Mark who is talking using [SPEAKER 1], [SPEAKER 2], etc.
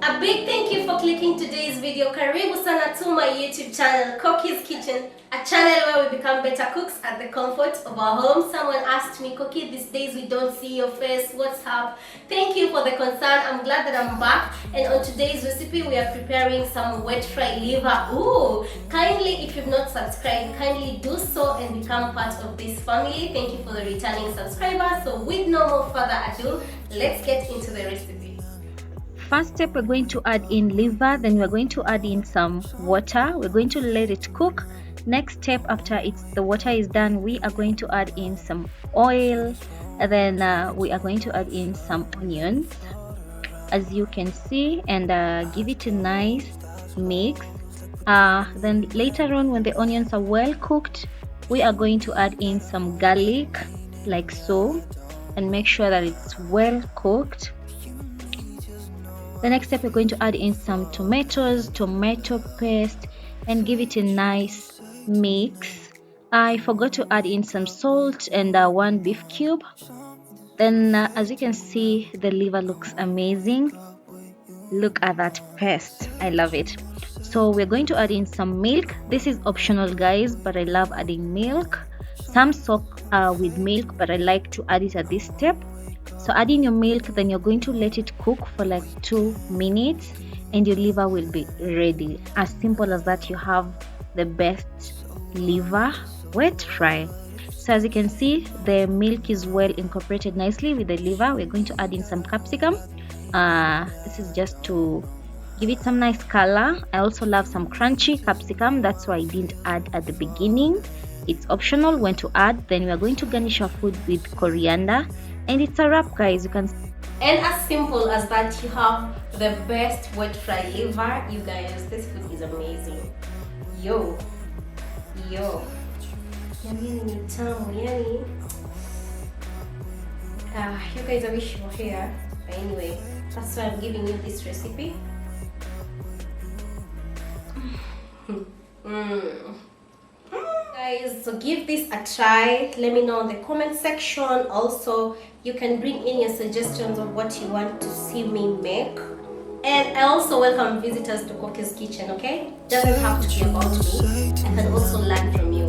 [SPEAKER 1] A big thank you for clicking today's video. Karibu sana to my YouTube channel, Cookie's Kitchen, a channel where we become better cooks at the comfort of our home. Someone asked me, Cookie, these days we don't see your face, what's up? Thank you for the concern. I'm glad that I'm back. And on today's recipe, we are preparing some wet fry liver. Ooh, kindly, if you've not subscribed, kindly do so and become part of this family. Thank you for the returning subscribers. So with no more further ado, let's get into the recipe.
[SPEAKER 2] First step, we're going to add in liver, then we're going to add in some water. We're going to let it cook. Next step, after the water is done, we are going to add in some oil, and then we are going to add in some onions, as you can see, and give it a nice mix. Then later on, when the onions are well cooked, we are going to add in some garlic like so, and make sure that it's well cooked. The next step, we're going to add in some tomatoes, tomato paste, and give it a nice mix. I forgot to add in some salt and one beef cube. Then as you can see, the liver looks amazing. Look at that paste, I love it. So we're going to add in some milk. This is optional, guys, but I love adding milk. Some soak with milk, but I like to add it at this step. So add in your milk, then you're going to let it cook for like 2 minutes and your liver will be ready. As simple as that, you have the best liver wet fry. So as you can see, the milk is well incorporated nicely with the liver. We're going to add in some capsicum. This is just to give it some nice color. I also love some crunchy capsicum. That's why I didn't add at the beginning. It's optional when to add. Then we are going to garnish our food with coriander. And it's a wrap, guys. You can.
[SPEAKER 1] And as simple as that, you have the best wet fry liver. You guys, this food is amazing. Yo. Yummy ni tamu, yani. You guys, I wish you were here. But anyway, that's why I'm giving you this recipe. Guys, so give this a try. Let me know in the comment section. Also, you can bring in your suggestions of what you want to see me make. And I also welcome visitors to Cookie's Kitchen, okay? Doesn't have to be about me. I can also learn from you.